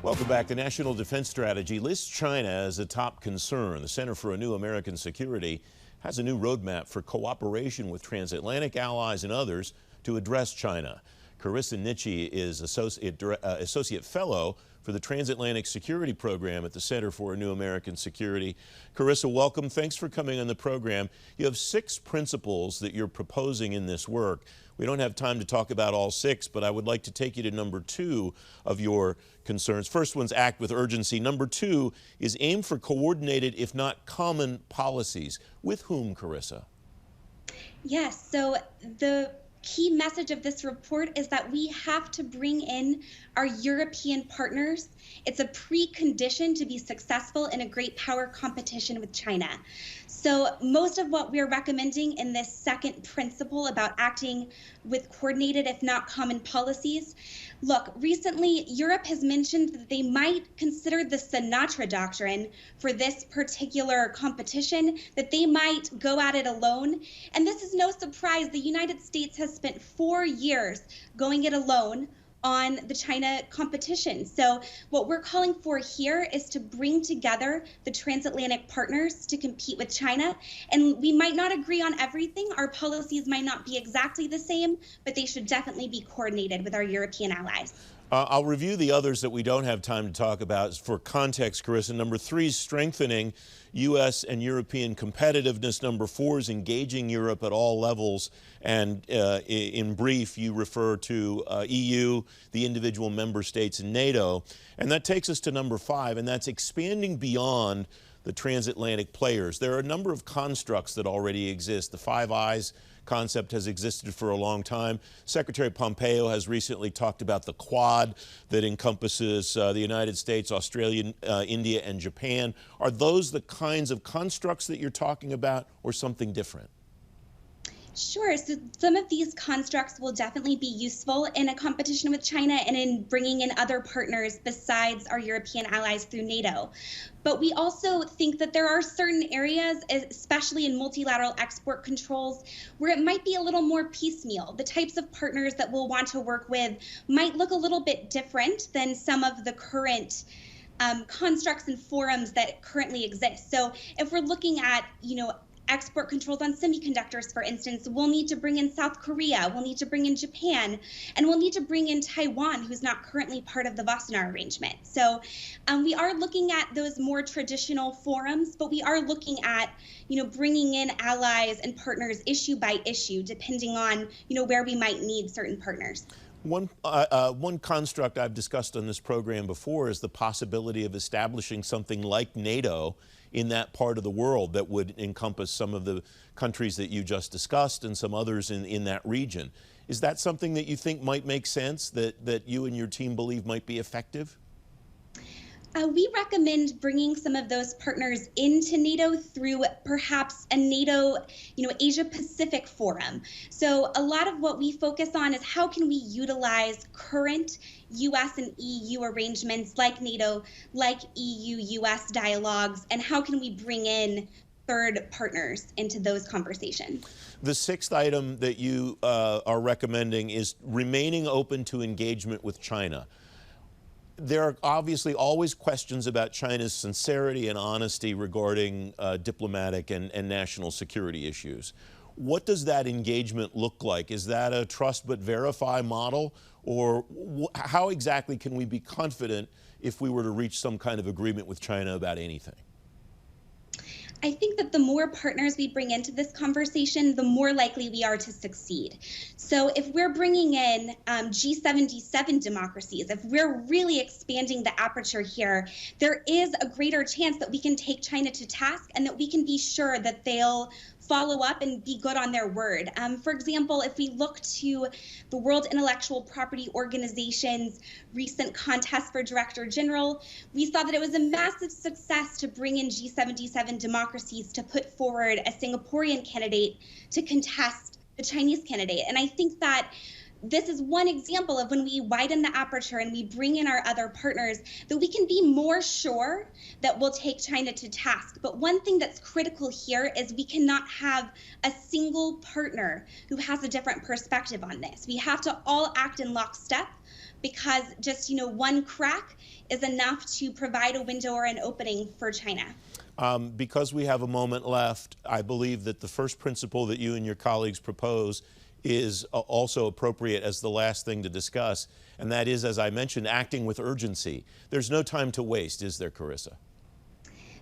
Welcome back. The National Defense Strategy lists China as a top concern. The Center for a New American Security has a new roadmap for cooperation with transatlantic allies and others to address China. Carisa Nietsche is Associate Fellow for the Transatlantic Security Program at the Center for a New American Security. Carisa, welcome. Thanks for coming on the program. You have 6 principles that you're proposing in this work. We don't have time to talk about all 6, but I would like to take you to number 2 of your concerns. First one's act with urgency. Number 2 is aim for coordinated, if not common, policies. With whom, Carisa? Yes, so the key message of this report is that we have to bring in our European partners. It's a precondition to be successful in a great power competition with China. So most of what we're recommending in this second principle about acting with coordinated, if not common policies, look, recently Europe has mentioned that they might consider the Sinatra Doctrine for this particular competition, that they might go at it alone. And this is no surprise. The United States has spent 4 years going it alone on the China competition. So what we're calling for here is to bring together the transatlantic partners to compete with China. And we might not agree on everything. Our policies might not be exactly the same, but they should definitely be coordinated with our European allies. I'll review the others that we don't have time to talk about. For context, Carisa, number 3 is strengthening U.S. and European competitiveness. Number 4 is engaging Europe at all levels. And in brief, you refer to EU, the individual member states, and NATO. And that takes us to number 5, and that's expanding beyond the transatlantic players. There are a number of constructs that already exist. The Five Eyes concept has existed for a long time. Secretary Pompeo has recently talked about the Quad that encompasses the United States, Australia, India, and Japan. Are those the kinds of constructs that you're talking about, or something different? Sure. So some of these constructs will definitely be useful in a competition with China and in bringing in other partners besides our European allies through NATO. But we also think that there are certain areas, especially in multilateral export controls, where it might be a little more piecemeal. The types of partners that we'll want to work with might look a little bit different than some of the current constructs and forums that currently exist. So if we're looking at, export controls on semiconductors, for instance, we'll need to bring in South Korea, we'll need to bring in Japan, and we'll need to bring in Taiwan, who's not currently part of the Wassenaar arrangement. So we are looking at those more traditional forums, but we are looking at, bringing in allies and partners issue by issue, depending on, where we might need certain partners. One construct I've discussed on this program before is the possibility of establishing something like NATO in that part of the world that would encompass some of the countries that you just discussed and some others in that region. Is that something that you think might make sense, that you and your team believe might be effective? We recommend bringing some of those partners into NATO through perhaps a NATO, Asia-Pacific forum. So a lot of what we focus on is how can we utilize current U.S. and EU arrangements like NATO, like EU-U.S. dialogues, and how can we bring in third partners into those conversations. The 6th item that you are recommending is remaining open to engagement with China. There are obviously always questions about China's sincerity and honesty regarding diplomatic and national security issues. What does that engagement look like? Is that a trust but verify model? Or how exactly can we be confident if we were to reach some kind of agreement with China about anything? I think that the more partners we bring into this conversation, the more likely we are to succeed. So if we're bringing in G77 democracies, if we're really expanding the aperture here, there is a greater chance that we can take China to task and that we can be sure that they'll follow up and be good on their word. For example, if we look to the World Intellectual Property Organization's recent contest for Director General, we saw that it was a massive success to bring in G77 democracies to put forward a Singaporean candidate to contest the Chinese candidate. And I think that this is one example of when we widen the aperture and we bring in our other partners, that we can be more sure that we'll take China to task. But one thing that's critical here is we cannot have a single partner who has a different perspective on this. We have to all act in lockstep, because just, one crack is enough to provide a window or an opening for China. Because we have a moment left, I believe that the first principle that you and your colleagues propose is also appropriate as the last thing to discuss, and that is, as I mentioned, acting with urgency. There's no time to waste, is there, Carisa?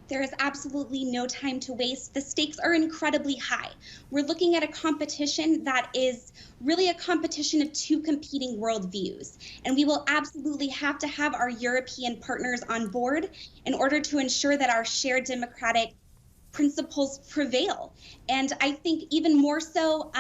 There is absolutely no time to waste. The stakes are incredibly high. We're looking at a competition that is really a competition of two competing worldviews, and we will absolutely have to have our European partners on board in order to ensure that our shared democratic principles prevail. And I think even more so,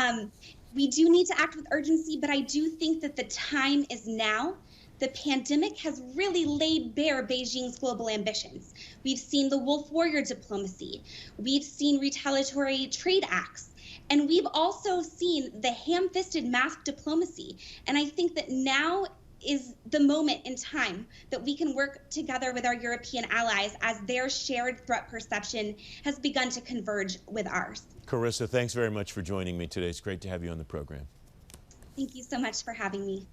we do need to act with urgency, but I do think that the time is now. The pandemic has really laid bare Beijing's global ambitions. We've seen the wolf warrior diplomacy. We've seen retaliatory trade acts. And we've also seen the ham-fisted mask diplomacy. And I think that now is the moment in time that we can work together with our European allies as their shared threat perception has begun to converge with ours. Carisa, thanks very much for joining me today. It's great to have you on the program. Thank you so much for having me.